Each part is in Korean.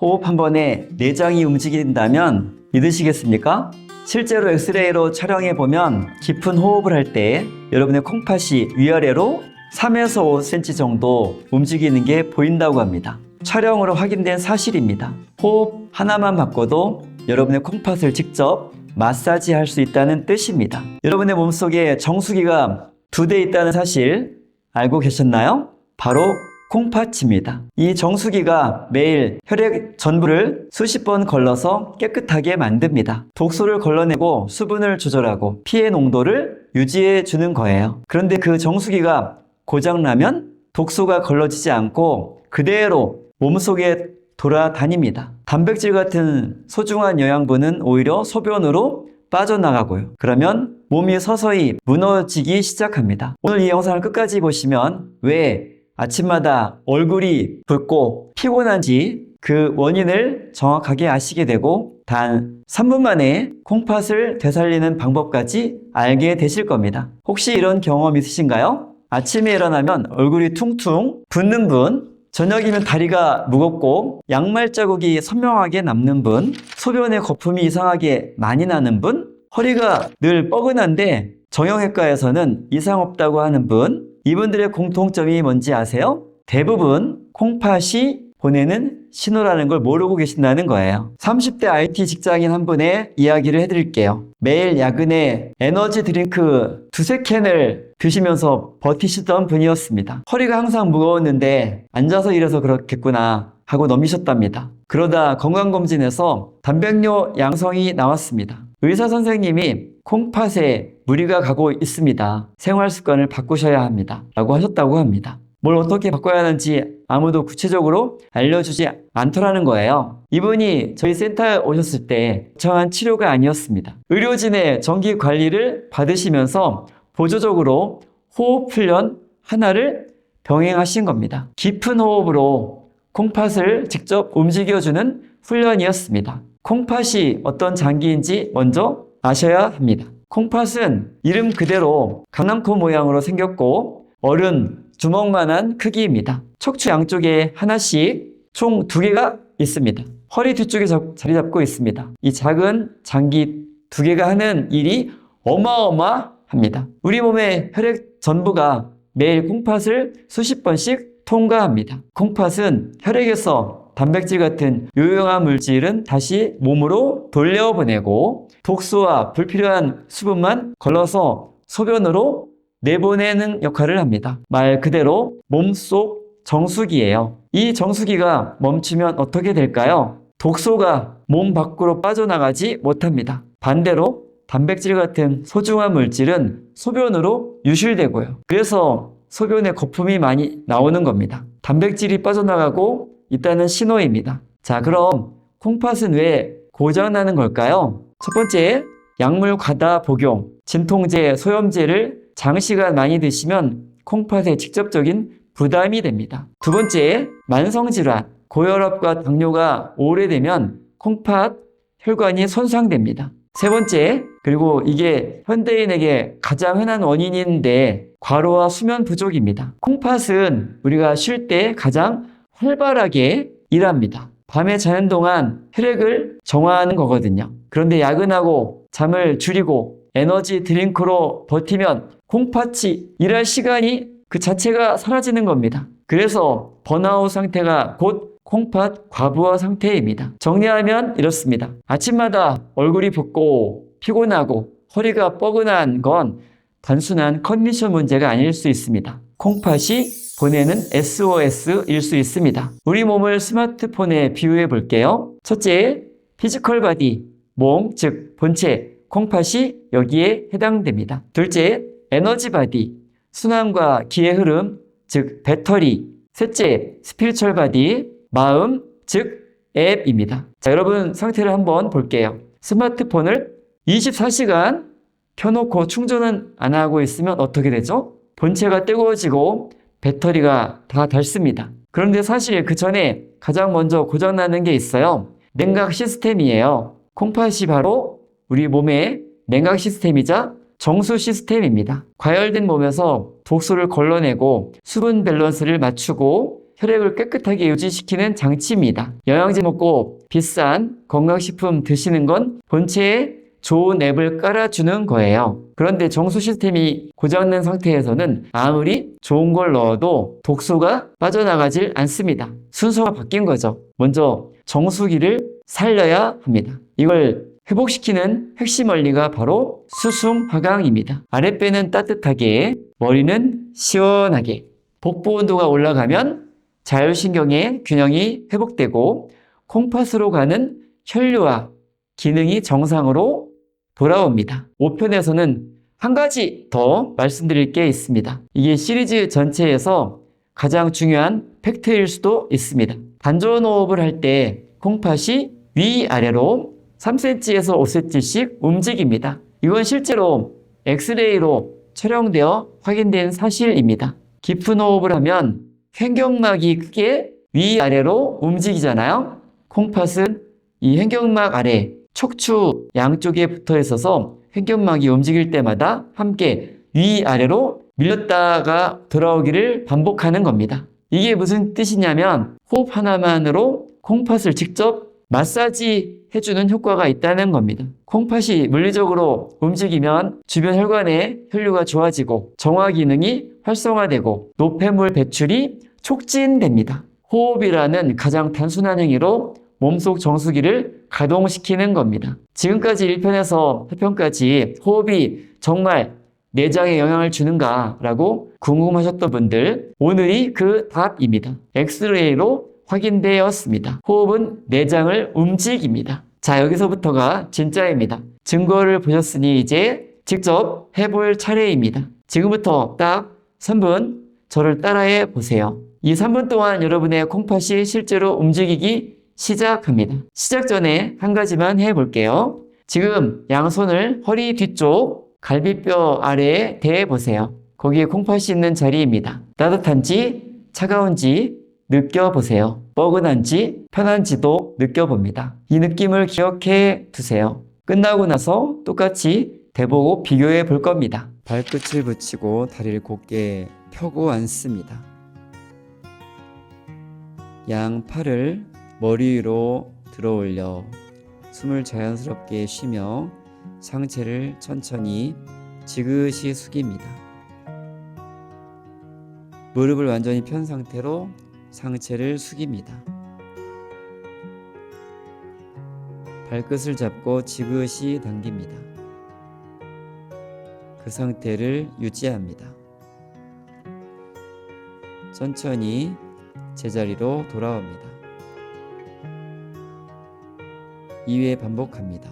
호흡 한 번에 내장이 움직인다면 믿으시겠습니까? 실제로 엑스레이로 촬영해 보면 깊은 호흡을 할 때 여러분의 콩팥이 위아래로 3에서 5cm 정도 움직이는 게 보인다고 합니다. 촬영으로 확인된 사실입니다. 호흡 하나만 바꿔도 여러분의 콩팥을 직접 마사지 할 수 있다는 뜻입니다. 여러분의 몸속에 정수기가 2대 있다는 사실 알고 계셨나요? 바로 콩팥입니다. 이 정수기가 매일 혈액 전부를 수십 번 걸러서 깨끗하게 만듭니다. 독소를 걸러내고 수분을 조절하고 피해 농도를 유지해 주는 거예요. 그런데 그 정수기가 고장나면 독소가 걸러지지 않고 그대로 몸속에 돌아다닙니다. 단백질 같은 소중한 영양분은 오히려 소변으로 빠져나가고요. 그러면 몸이 서서히 무너지기 시작합니다. 오늘 이 영상을 끝까지 보시면 왜 아침마다 얼굴이 붓고 피곤한지 그 원인을 정확하게 아시게 되고 단 3분 만에 콩팥을 되살리는 방법까지 알게 되실 겁니다. 혹시 이런 경험 있으신가요? 아침에 일어나면 얼굴이 퉁퉁 붓는 분, 저녁이면 다리가 무겁고 양말 자국이 선명하게 남는 분, 소변에 거품이 이상하게 많이 나는 분, 허리가 늘 뻐근한데 정형외과에서는 이상 없다고 하는 분, 이분들의 공통점이 뭔지 아세요? 대부분 콩팥이 보내는 신호라는 걸 모르고 계신다는 거예요. 30대 IT 직장인 한 분의 이야기를 해드릴게요. 매일 야근에 에너지 드링크 2-3캔을 드시면서 버티시던 분이었습니다. 허리가 항상 무거웠는데 앉아서 일해서 그렇겠구나 하고 넘기셨답니다. 그러다 건강검진에서 단백뇨 양성이 나왔습니다. 의사 선생님이 콩팥에 무리가 가고 있습니다. 생활 습관을 바꾸셔야 합니다. 라고 하셨다고 합니다. 뭘 어떻게 바꿔야 하는지 아무도 구체적으로 알려주지 않더라는 거예요. 이분이 저희 센터에 오셨을 때 정한 치료가 아니었습니다. 의료진의 정기 관리를 받으시면서 보조적으로 호흡 훈련 하나를 병행하신 겁니다. 깊은 호흡으로 콩팥을 직접 움직여주는 훈련이었습니다. 콩팥이 어떤 장기인지 먼저 아셔야 합니다. 콩팥은 이름 그대로 강낭콩 모양으로 생겼고 어른 주먹만한 크기입니다. 척추 양쪽에 하나씩 총 2개가 있습니다. 허리 뒤쪽에 자리 잡고 있습니다. 이 작은 장기 2개가 하는 일이 어마어마합니다. 우리 몸의 혈액 전부가 매일 콩팥을 수십 번씩 통과합니다. 콩팥은 혈액에서 단백질 같은 유용한 물질은 다시 몸으로 돌려보내고 독소와 불필요한 수분만 걸러서 소변으로 내보내는 역할을 합니다. 말 그대로 몸속 정수기예요. 이 정수기가 멈추면 어떻게 될까요? 독소가 몸 밖으로 빠져나가지 못합니다. 반대로 단백질 같은 소중한 물질은 소변으로 유실되고요. 그래서 소변에 거품이 많이 나오는 겁니다. 단백질이 빠져나가고 있다는 신호입니다. 자, 그럼 콩팥은 왜 고장나는 걸까요? 첫 번째, 약물 과다 복용, 진통제, 소염제를 장시간 많이 드시면 콩팥에 직접적인 부담이 됩니다. 두 번째, 만성질환, 고혈압과 당뇨가 오래되면 콩팥 혈관이 손상됩니다. 세 번째, 그리고 이게 현대인에게 가장 흔한 원인인데 과로와 수면 부족입니다. 콩팥은 우리가 쉴 때 가장 활발하게 일합니다. 밤에 자는 동안 혈액을 정화하는 거거든요. 그런데 야근하고 잠을 줄이고 에너지 드링크로 버티면 콩팥이 일할 시간이 그 자체가 사라지는 겁니다. 그래서 번아웃 상태가 곧 콩팥 과부하 상태입니다. 정리하면 이렇습니다. 아침마다 얼굴이 붓고 피곤하고 허리가 뻐근한 건 단순한 컨디션 문제가 아닐 수 있습니다. 콩팥이 보내는 SOS일 수 있습니다. 우리 몸을 스마트폰에 비유해 볼게요. 첫째, 피지컬 바디, 몸, 즉 본체, 콩팥이 여기에 해당됩니다. 둘째, 에너지 바디, 순환과 기의 흐름, 즉 배터리. 셋째, 스피리추얼 바디, 마음, 즉 앱입니다. 자, 여러분 상태를 한번 볼게요. 스마트폰을 24시간 켜놓고 충전은 안 하고 있으면 어떻게 되죠? 본체가 뜨거워지고 배터리가 다 닳습니다. 그런데 사실 그 전에 가장 먼저 고장나는 게 있어요. 냉각 시스템이에요. 콩팥이 바로 우리 몸의 냉각 시스템이자 정수 시스템입니다. 과열된 몸에서 독소를 걸러내고 수분 밸런스를 맞추고 혈액을 깨끗하게 유지시키는 장치입니다. 영양제 먹고 비싼 건강식품 드시는 건 본체에 좋은 앱을 깔아주는 거예요. 그런데 정수 시스템이 고장난 상태에서는 아무리 좋은 걸 넣어도 독소가 빠져나가질 않습니다. 순서가 바뀐 거죠. 먼저 정수기를 살려야 합니다. 이걸 회복시키는 핵심 원리가 바로 수승화강입니다. 아랫배는 따뜻하게, 머리는 시원하게. 복부 온도가 올라가면 자율신경의 균형이 회복되고 콩팥으로 가는 혈류와 기능이 정상으로 돌아옵니다. 5편에서는 한 가지 더 말씀드릴 게 있습니다. 이게 시리즈 전체에서 가장 중요한 팩트일 수도 있습니다. 단전호흡을 할 때 콩팥이 위아래로 3cm에서 5cm씩 움직입니다. 이건 실제로 엑스레이로 촬영되어 확인된 사실입니다. 깊은 호흡을 하면 횡격막이 크게 위아래로 움직이잖아요. 콩팥은 이 횡격막 아래 척추 양쪽에 붙어 있어서 횡격막이 움직일 때마다 함께 위아래로 밀렸다가 돌아오기를 반복하는 겁니다. 이게 무슨 뜻이냐면 호흡 하나만으로 콩팥을 직접 마사지 해주는 효과가 있다는 겁니다. 콩팥이 물리적으로 움직이면 주변 혈관의 혈류가 좋아지고 정화 기능이 활성화되고 노폐물 배출이 촉진됩니다. 호흡이라는 가장 단순한 행위로 몸속 정수기를 가동시키는 겁니다. 지금까지 1편에서 8편까지 호흡이 정말 내장에 영향을 주는가라고 궁금하셨던 분들, 오늘이 그 답입니다. 엑스레이로 확인되었습니다. 호흡은 내장을 움직입니다. 자, 여기서부터가 진짜입니다. 증거를 보셨으니 이제 직접 해볼 차례입니다. 지금부터 딱 3분 저를 따라해 보세요. 이 3분 동안 여러분의 콩팥이 실제로 움직이기 시작합니다. 시작 전에 한 가지만 해볼게요. 지금 양손을 허리 뒤쪽 갈비뼈 아래에 대해 보세요. 거기에 콩팥이 있는 자리입니다. 따뜻한지 차가운지 느껴보세요. 뻐근한지 편한지도 느껴봅니다. 이 느낌을 기억해 두세요. 끝나고 나서 똑같이 대보고 비교해 볼 겁니다. 발끝을 붙이고 다리를 곧게 펴고 앉습니다. 양 팔을 머리 위로 들어 올려 숨을 자연스럽게 쉬며 상체를 천천히 지그시 숙입니다. 무릎을 완전히 편 상태로 상체를 숙입니다. 발끝을 잡고 지그시 당깁니다. 그 상태를 유지합니다. 천천히 제자리로 돌아옵니다. 2회 반복합니다.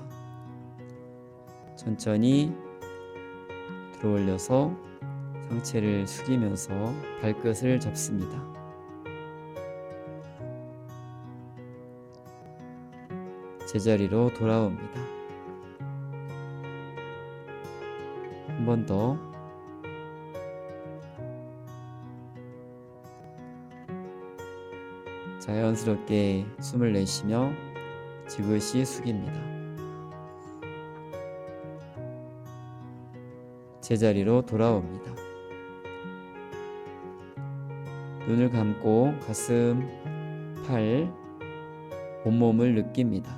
천천히 들어 올려서 상체를 숙이면서 발끝을 잡습니다. 제자리로 돌아옵니다. 한 번 더. 자연스럽게 숨을 내쉬며 지그시 숙입니다. 제자리로 돌아옵니다. 눈을 감고 가슴, 팔, 온몸을 느낍니다.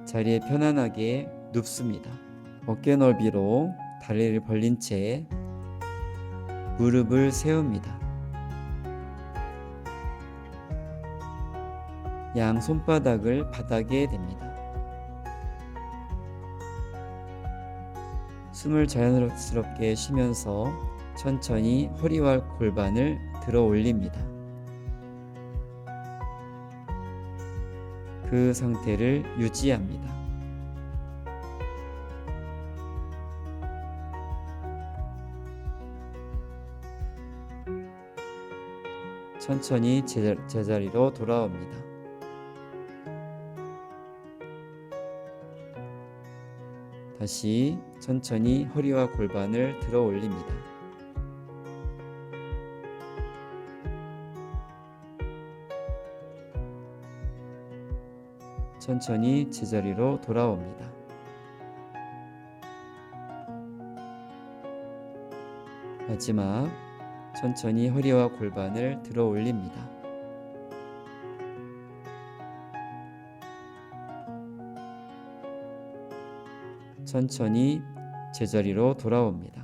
자리에 편안하게 눕습니다. 어깨 넓이로 다리를 벌린 채 무릎을 세웁니다. 양 손바닥을 바닥에 댑니다. 숨을 자연스럽게 쉬면서 천천히 허리와 골반을 들어 올립니다. 그 상태를 유지합니다. 천천히 제자리로 돌아옵니다. 다시 천천히 허리와 골반을 들어 올립니다. 천천히 제자리로 돌아옵니다. 마지막 천천히 허리와 골반을 들어 올립니다. 천천히 제자리로 돌아옵니다.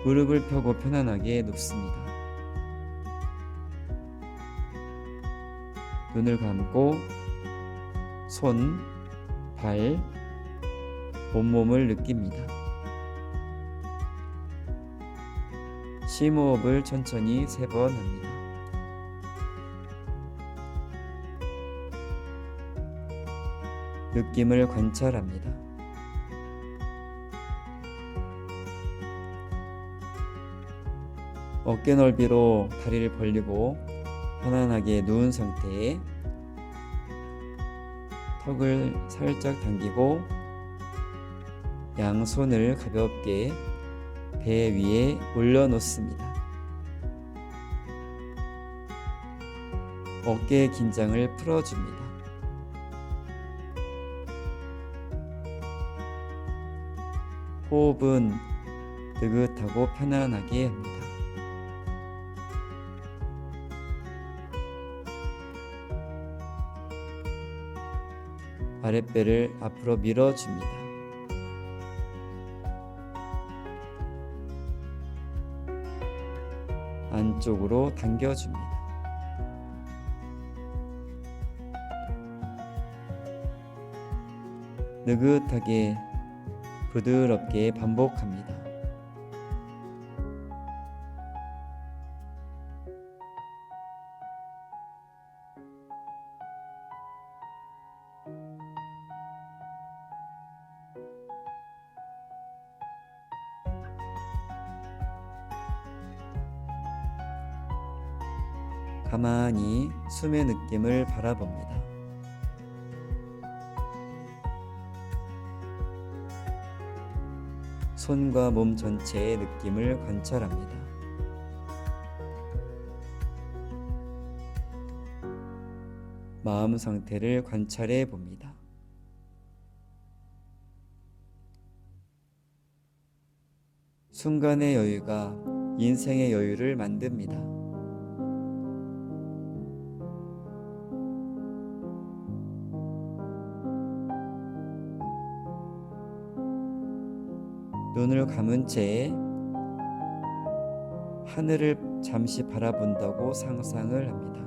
무릎을 펴고 편안하게 눕습니다. 눈을 감고 손, 발, 온몸을 느낍니다. 심호흡을 천천히 3번 합니다. 느낌을 관찰합니다. 어깨 넓이로 다리를 벌리고 편안하게 누운 상태에 턱을 살짝 당기고 양손을 가볍게 배 위에 올려놓습니다. 어깨의 긴장을 풀어줍니다. 호흡은 느긋하고 편안하게 합니다. 아랫배를 앞으로 밀어줍니다. 안쪽으로 당겨줍니다. 느긋하게 부드럽게 반복합니다. 가만히 숨의 느낌을 바라봅니다. 손과 몸 전체의 느낌을 관찰합니다. 마음 상태를 관찰해 봅니다. 순간의 여유가 인생의 여유를 만듭니다. 눈을 감은 채 하늘을 잠시 바라본다고 상상을 합니다.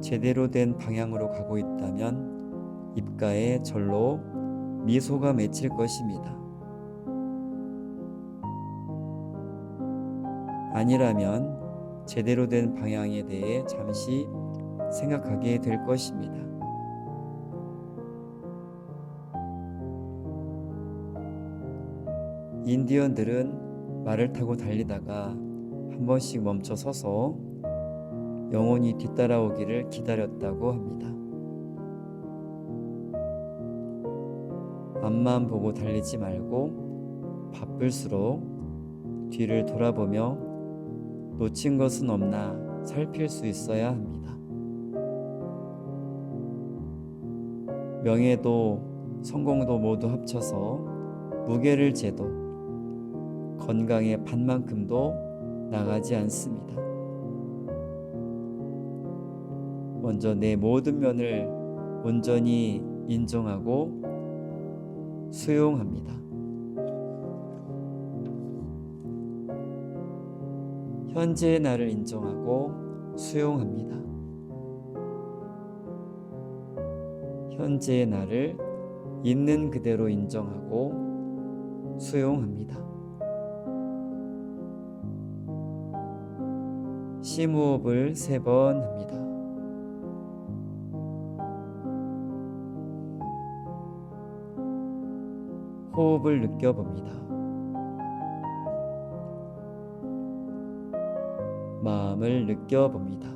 제대로 된 방향으로 가고 있다면 입가에 절로 미소가 맺힐 것입니다. 아니라면 제대로 된 방향에 대해 잠시 생각하게 될 것입니다. 인디언들은 말을 타고 달리다가 한 번씩 멈춰 서서 영혼이 뒤따라오기를 기다렸다고 합니다. 앞만 보고 달리지 말고 바쁠수록 뒤를 돌아보며 놓친 것은 없나 살필 수 있어야 합니다. 명예도 성공도 모두 합쳐서 무게를 재도 건강의 반만큼도 나가지 않습니다. 먼저 내 모든 면을 온전히 인정하고 수용합니다. 현재의 나를 인정하고 수용합니다. 현재의 나를 있는 그대로 인정하고 수용합니다. 심호흡을 3번 합니다. 호흡을 느껴봅니다. 마음을 느껴봅니다.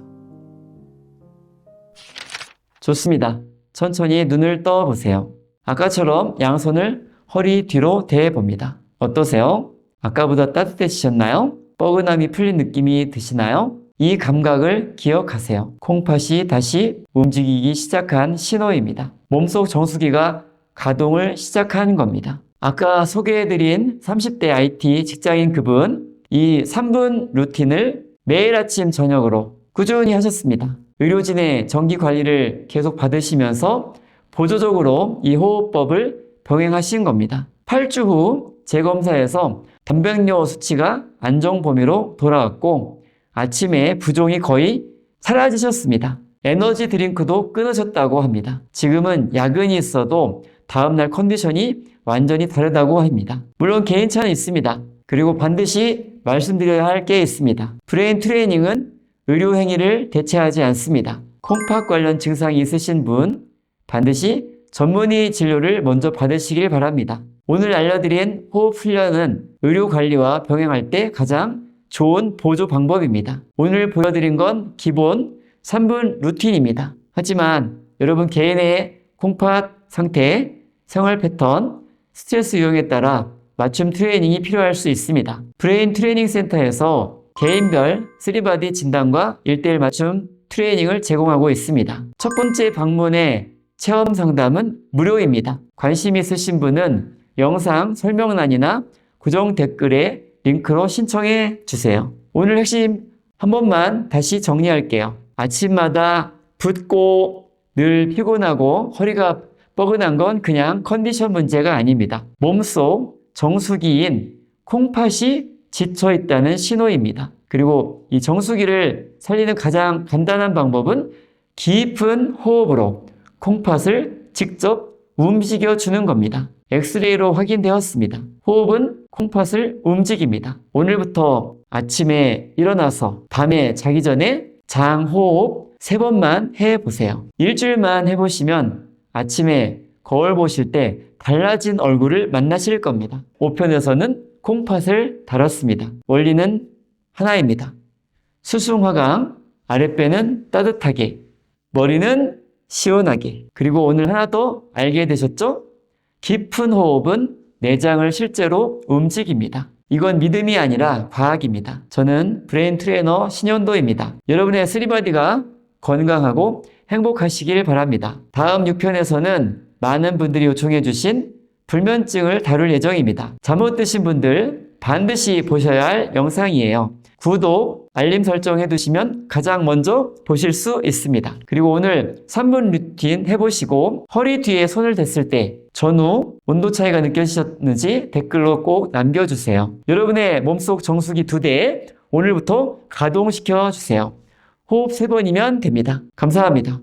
좋습니다. 천천히 눈을 떠보세요. 아까처럼 양손을 허리 뒤로 대봅니다. 어떠세요? 아까보다 따뜻해지셨나요? 뻐근함이 풀린 느낌이 드시나요? 이 감각을 기억하세요. 콩팥이 다시 움직이기 시작한 신호입니다. 몸속 정수기가 가동을 시작하는 겁니다. 아까 소개해드린 30대 IT 직장인 그분, 이 3분 루틴을 매일 아침 저녁으로 꾸준히 하셨습니다. 의료진의 정기 관리를 계속 받으시면서 보조적으로 이 호흡법을 병행하신 겁니다. 8주 후 재검사에서 단백뇨 수치가 안정 범위로 돌아왔고 아침에 부종이 거의 사라지셨습니다. 에너지 드링크도 끊으셨다고 합니다. 지금은 야근이 있어도 다음날 컨디션이 완전히 다르다고 합니다. 물론 개인차는 있습니다. 그리고 반드시 말씀드려야 할 게 있습니다. 브레인 트레이닝은 의료 행위를 대체하지 않습니다. 콩팥 관련 증상이 있으신 분 반드시 전문의 진료를 먼저 받으시길 바랍니다. 오늘 알려드린 호흡 훈련은 의료 관리와 병행할 때 가장 좋은 보조 방법입니다. 오늘 보여드린 건 기본 3분 루틴입니다. 하지만 여러분 개인의 콩팥 상태, 생활 패턴, 스트레스 유형에 따라 맞춤 트레이닝이 필요할 수 있습니다. 브레인 트레이닝 센터에서 개인별 3바디 진단과 1:1 맞춤 트레이닝을 제공하고 있습니다. 첫 번째 방문의 체험 상담은 무료입니다. 관심 있으신 분은 영상 설명란이나 고정 댓글에 링크로 신청해 주세요. 오늘 핵심 한 번만 다시 정리할게요. 아침마다 붓고 늘 피곤하고 허리가 뻐근한 건 그냥 컨디션 문제가 아닙니다. 몸속 정수기인 콩팥이 지쳐 있다는 신호입니다. 그리고 이 정수기를 살리는 가장 간단한 방법은 깊은 호흡으로 콩팥을 직접 움직여 주는 겁니다. 엑스레이로 확인되었습니다. 호흡은 콩팥을 움직입니다. 오늘부터 아침에 일어나서 밤에 자기 전에 장호흡 3번만 해보세요. 일주일만 해보시면 아침에 거울 보실 때 달라진 얼굴을 만나실 겁니다. 5편에서는 콩팥을 다뤘습니다. 원리는 하나입니다. 수승화강, 아랫배는 따뜻하게, 머리는 시원하게. 그리고 오늘 하나 더 알게 되셨죠? 깊은 호흡은 내장을 실제로 움직입니다. 이건 믿음이 아니라 과학입니다. 저는 브레인 트레이너 신현도입니다. 여러분의 3바디가 건강하고 행복하시길 바랍니다. 다음 6편에서는 많은 분들이 요청해 주신 불면증을 다룰 예정입니다. 잠못 드신 분들 반드시 보셔야 할 영상이에요. 구독, 알림 설정 해두시면 가장 먼저 보실 수 있습니다. 그리고 오늘 3분 루틴 해보시고 허리 뒤에 손을 댔을 때 전후 온도 차이가 느껴지셨는지 댓글로 꼭 남겨주세요. 여러분의 몸속 정수기 2대 오늘부터 가동시켜 주세요. 호흡 3번이면 됩니다. 감사합니다.